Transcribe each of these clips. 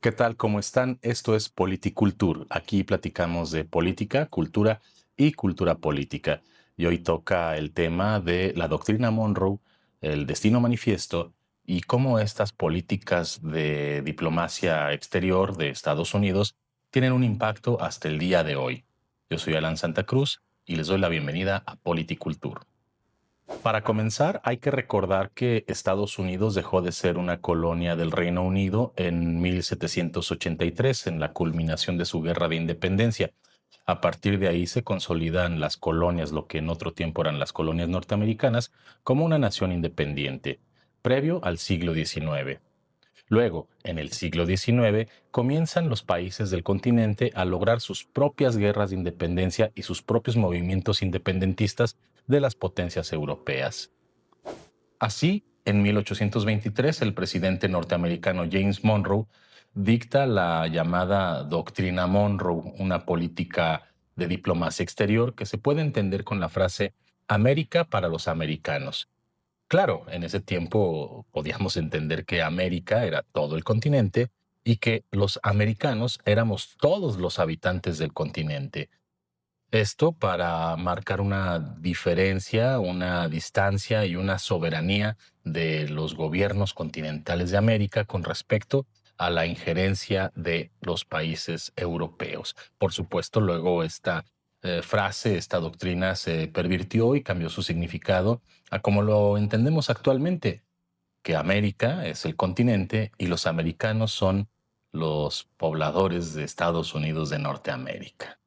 ¿Qué tal? ¿Cómo están? Esto es Politiculture. Aquí platicamos de política, cultura y cultura política. Y hoy toca el tema de la doctrina Monroe, el destino manifiesto y cómo estas políticas de diplomacia exterior de Estados Unidos tienen un impacto hasta el día de hoy. Yo soy Alan Santa Cruz y les doy la bienvenida a Politiculture. Para comenzar, hay que recordar que Estados Unidos dejó de ser una colonia del Reino Unido en 1783, en la culminación de su guerra de independencia. A partir de ahí se consolidan las colonias, lo que en otro tiempo eran las colonias norteamericanas, como una nación independiente, previo al siglo XIX. Luego, en el siglo XIX, comienzan los países del continente a lograr sus propias guerras de independencia y sus propios movimientos independentistas de las potencias europeas. Así, en 1823, el presidente norteamericano James Monroe dicta la llamada Doctrina Monroe, una política de diplomacia exterior que se puede entender con la frase América para los americanos. Claro, en ese tiempo podíamos entender que América era todo el continente y que los americanos éramos todos los habitantes del continente. Esto para marcar una diferencia, una distancia y una soberanía de los gobiernos continentales de América con respecto a la injerencia de los países europeos. Por supuesto, luego esta frase, esta doctrina se pervirtió y cambió su significado a como lo entendemos actualmente, que América es el continente y los americanos son los pobladores de Estados Unidos de Norteamérica.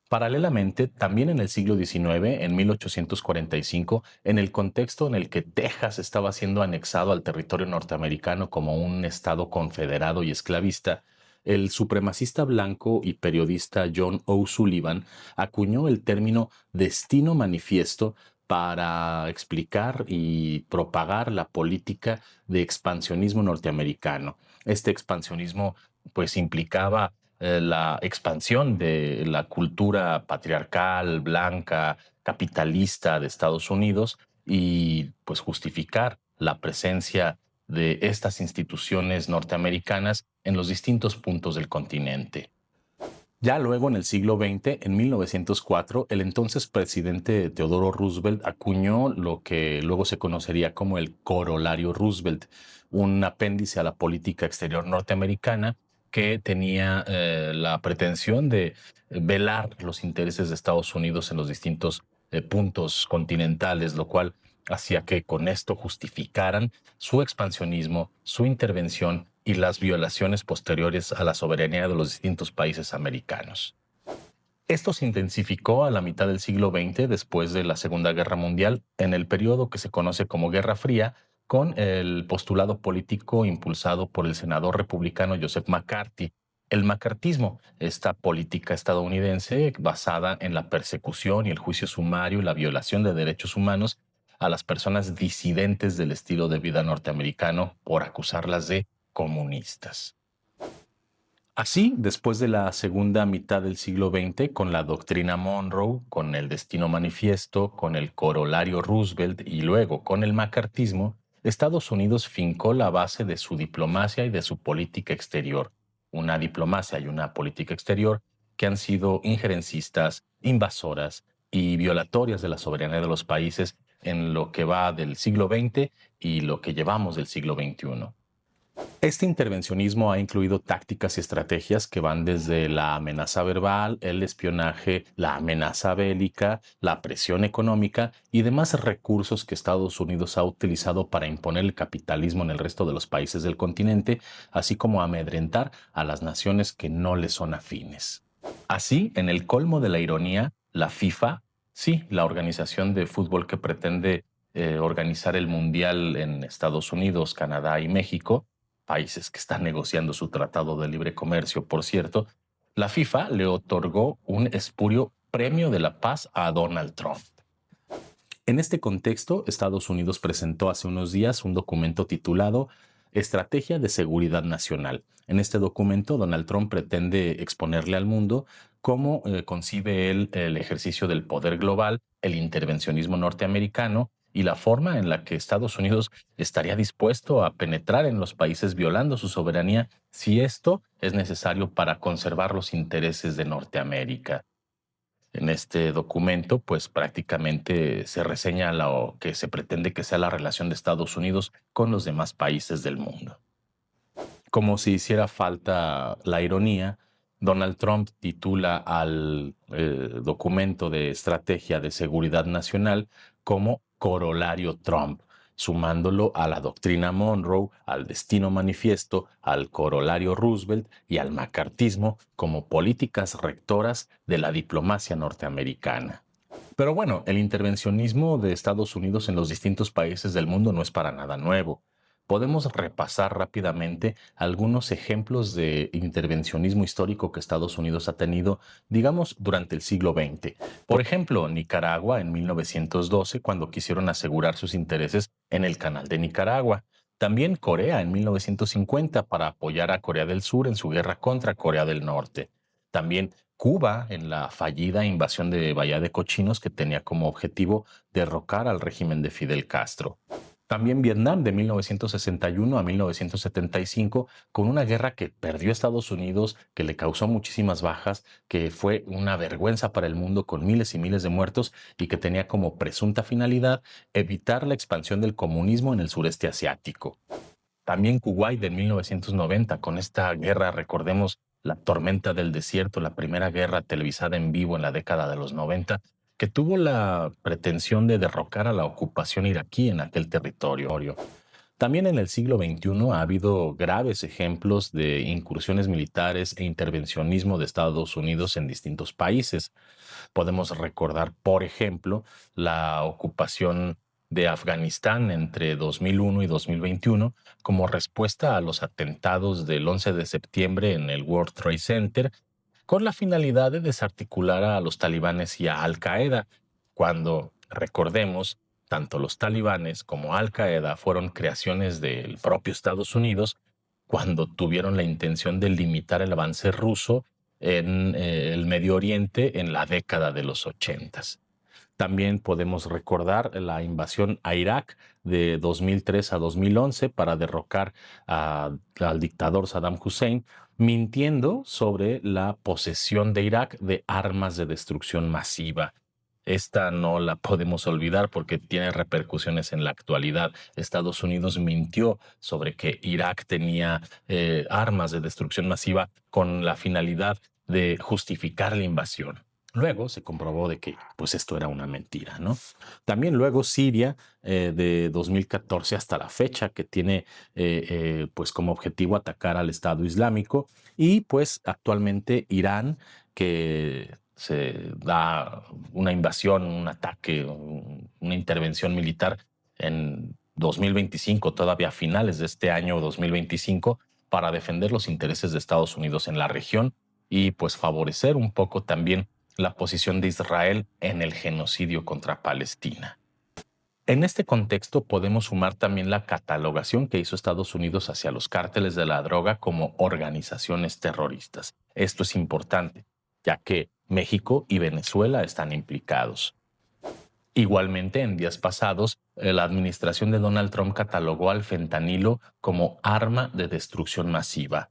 Paralelamente, también en el siglo XIX, en 1845, en el contexto en el que Texas estaba siendo anexado al territorio norteamericano como un estado confederado y esclavista, el supremacista blanco y periodista John O'Sullivan acuñó el término destino manifiesto para explicar y propagar la política de expansionismo norteamericano. Este expansionismo pues implicaba la expansión de la cultura patriarcal, blanca, capitalista de Estados Unidos y pues justificar la presencia de estas instituciones norteamericanas en los distintos puntos del continente. Ya luego, en el siglo XX, en 1904, el entonces presidente Teodoro Roosevelt acuñó lo que luego se conocería como el Corolario Roosevelt, un apéndice a la política exterior norteamericana que tenía la pretensión de velar los intereses de Estados Unidos en los distintos puntos continentales, lo cual hacía que con esto justificaran su expansionismo, su intervención y las violaciones posteriores a la soberanía de los distintos países americanos. Esto se intensificó a la mitad del siglo XX, después de la Segunda Guerra Mundial, en el periodo que se conoce como Guerra Fría, con el postulado político impulsado por el senador republicano Joseph McCarthy. El macartismo, esta política estadounidense basada en la persecución y el juicio sumario y la violación de derechos humanos a las personas disidentes del estilo de vida norteamericano por acusarlas de comunistas. Así, después de la segunda mitad del siglo XX, con la doctrina Monroe, con el destino manifiesto, con el corolario Roosevelt y luego con el macartismo, Estados Unidos fincó la base de su diplomacia y de su política exterior. Una diplomacia y una política exterior que han sido injerencistas, invasoras y violatorias de la soberanía de los países en lo que va del siglo XX y lo que llevamos del siglo XXI. Este intervencionismo ha incluido tácticas y estrategias que van desde la amenaza verbal, el espionaje, la amenaza bélica, la presión económica y demás recursos que Estados Unidos ha utilizado para imponer el capitalismo en el resto de los países del continente, así como amedrentar a las naciones que no le son afines. Así, en el colmo de la ironía, la FIFA, sí, la organización de fútbol que pretende organizar el Mundial en Estados Unidos, Canadá y México, países que están negociando su tratado de libre comercio, por cierto, la FIFA le otorgó un espurio premio de la paz a Donald Trump. En este contexto, Estados Unidos presentó hace unos días un documento titulado Estrategia de Seguridad Nacional. En este documento, Donald Trump pretende exponerle al mundo cómo concibe él el ejercicio del poder global, el intervencionismo norteamericano y la forma en la que Estados Unidos estaría dispuesto a penetrar en los países violando su soberanía si esto es necesario para conservar los intereses de Norteamérica. En este documento, pues prácticamente se reseña lo que se pretende que sea la relación de Estados Unidos con los demás países del mundo. Como si hiciera falta la ironía, Donald Trump titula al documento de estrategia de seguridad nacional como Corolario Trump, sumándolo a la doctrina Monroe, al destino manifiesto, al corolario Roosevelt y al macartismo como políticas rectoras de la diplomacia norteamericana. Pero bueno, el intervencionismo de Estados Unidos en los distintos países del mundo no es para nada nuevo. Podemos repasar rápidamente algunos ejemplos de intervencionismo histórico que Estados Unidos ha tenido, digamos, durante el siglo XX. Por ejemplo, Nicaragua en 1912, cuando quisieron asegurar sus intereses en el Canal de Nicaragua. También Corea en 1950 para apoyar a Corea del Sur en su guerra contra Corea del Norte. También Cuba en la fallida invasión de Bahía de Cochinos que tenía como objetivo derrocar al régimen de Fidel Castro. También Vietnam de 1961 a 1975, con una guerra que perdió Estados Unidos, que le causó muchísimas bajas, que fue una vergüenza para el mundo con miles y miles de muertos y que tenía como presunta finalidad evitar la expansión del comunismo en el sureste asiático. También Kuwait de 1990, con esta guerra, recordemos la tormenta del desierto, la primera guerra televisada en vivo en la década de los 90, que tuvo la pretensión de derrocar a la ocupación iraquí en aquel territorio. También en el siglo XXI ha habido graves ejemplos de incursiones militares e intervencionismo de Estados Unidos en distintos países. Podemos recordar, por ejemplo, la ocupación de Afganistán entre 2001 y 2021 como respuesta a los atentados del 11 de septiembre en el World Trade Center, con la finalidad de desarticular a los talibanes y a Al Qaeda, cuando, recordemos, tanto los talibanes como Al Qaeda fueron creaciones del propio Estados Unidos cuando tuvieron la intención de limitar el avance ruso en el Medio Oriente en la década de los 80. También podemos recordar la invasión a Irak de 2003 a 2011 para derrocar al dictador Saddam Hussein, mintiendo sobre la posesión de Irak de armas de destrucción masiva. Esta no la podemos olvidar porque tiene repercusiones en la actualidad. Estados Unidos mintió sobre que Irak tenía armas de destrucción masiva con la finalidad de justificar la invasión. Luego se comprobó de que pues esto era una mentira, ¿no? También luego Siria de 2014 hasta la fecha que tiene pues como objetivo atacar al Estado Islámico y pues actualmente Irán que se da una invasión, un ataque, una intervención militar en 2025, todavía a finales de este año 2025, para defender los intereses de Estados Unidos en la región y pues favorecer un poco también la posición de Israel en el genocidio contra Palestina. En este contexto podemos sumar también la catalogación que hizo Estados Unidos hacia los cárteles de la droga como organizaciones terroristas. Esto es importante, ya que México y Venezuela están implicados. Igualmente, en días pasados, la administración de Donald Trump catalogó al fentanilo como arma de destrucción masiva.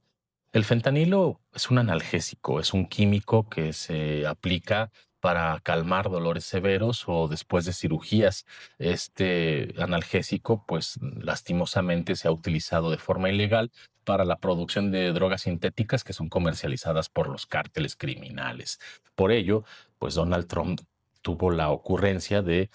El fentanilo es un analgésico, es un químico que se aplica para calmar dolores severos o después de cirugías. Este analgésico, pues lastimosamente se ha utilizado de forma ilegal para la producción de drogas sintéticas que son comercializadas por los cárteles criminales. Por ello, pues Donald Trump tuvo la ocurrencia de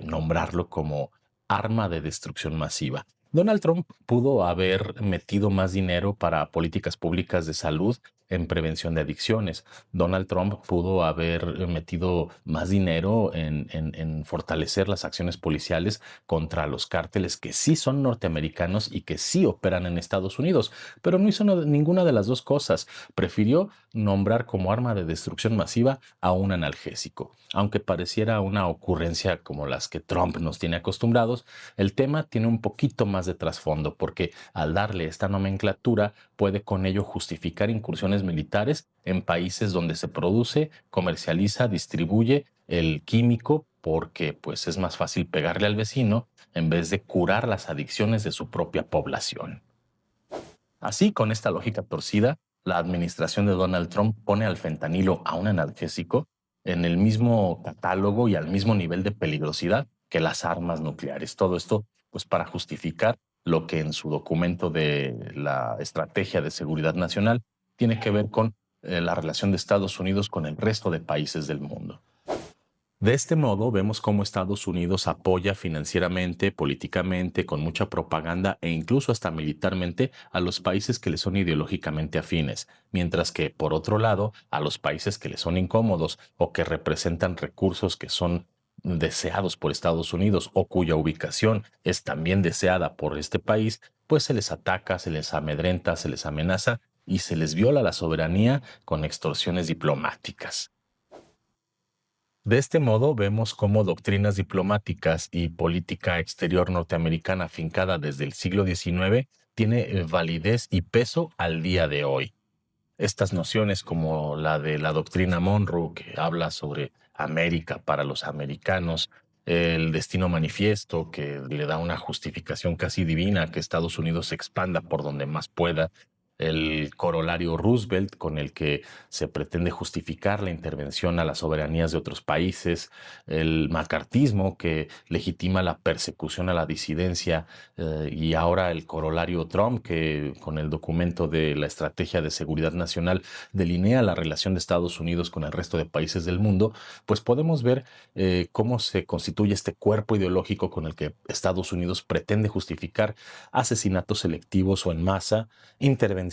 nombrarlo como arma de destrucción masiva. Donald Trump pudo haber metido más dinero para políticas públicas de salud en prevención de adicciones. Donald Trump pudo haber metido más dinero en fortalecer las acciones policiales contra los cárteles que sí son norteamericanos y que sí operan en Estados Unidos, pero no hizo ninguna de las dos cosas. Prefirió nombrar como arma de destrucción masiva a un analgésico. Aunque pareciera una ocurrencia como las que Trump nos tiene acostumbrados, el tema tiene un poquito más de trasfondo porque al darle esta nomenclatura puede con ello justificar incursiones militares en países donde se produce, comercializa, distribuye el químico porque pues es más fácil pegarle al vecino en vez de curar las adicciones de su propia población. Así, con esta lógica torcida, la administración de Donald Trump pone al fentanilo, a un analgésico, en el mismo catálogo y al mismo nivel de peligrosidad que las armas nucleares. Todo esto, pues, para justificar lo que en su documento de la Estrategia de Seguridad Nacional tiene que ver con la relación de Estados Unidos con el resto de países del mundo. De este modo, vemos cómo Estados Unidos apoya financieramente, políticamente, con mucha propaganda e incluso hasta militarmente a los países que le son ideológicamente afines, mientras que, por otro lado, a los países que le son incómodos o que representan recursos que son deseados por Estados Unidos o cuya ubicación es también deseada por este país, pues se les ataca, se les amedrenta, se les amenaza y se les viola la soberanía con extorsiones diplomáticas. De este modo, vemos cómo doctrinas diplomáticas y política exterior norteamericana afincada desde el siglo XIX tiene validez y peso al día de hoy. Estas nociones como la de la doctrina Monroe, que habla sobre América para los americanos, el destino manifiesto, que le da una justificación casi divina a que Estados Unidos se expanda por donde más pueda, el corolario Roosevelt, con el que se pretende justificar la intervención a las soberanías de otros países, el macartismo, que legitima la persecución a la disidencia, y ahora el corolario Trump, que con el documento de la Estrategia de Seguridad Nacional delinea la relación de Estados Unidos con el resto de países del mundo, pues podemos ver cómo se constituye este cuerpo ideológico con el que Estados Unidos pretende justificar asesinatos selectivos o en masa, intervenciones,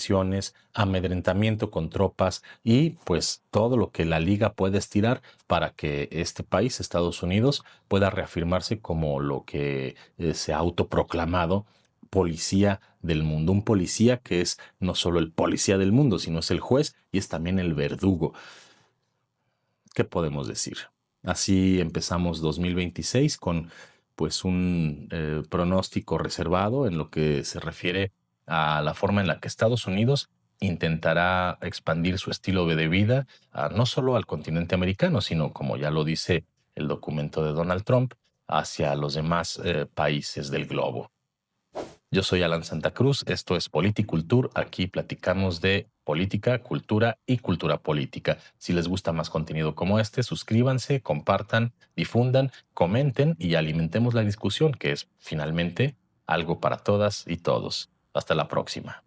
amedrentamiento con tropas y pues todo lo que la liga puede estirar para que este país, Estados Unidos, pueda reafirmarse como lo que se ha autoproclamado policía del mundo, un policía que es no solo el policía del mundo, sino es el juez y es también el verdugo. ¿Qué podemos decir? Así empezamos 2026 con pues un pronóstico reservado en lo que se refiere a la forma en la que Estados Unidos intentará expandir su estilo de vida no solo al continente americano, sino, como ya lo dice el documento de Donald Trump, hacia los demás países del globo. Yo soy Alan Santa Cruz, esto es Politiculture, aquí platicamos de política, cultura y cultura política. Si les gusta más contenido como este, suscríbanse, compartan, difundan, comenten y alimentemos la discusión, que es finalmente algo para todas y todos. Hasta la próxima.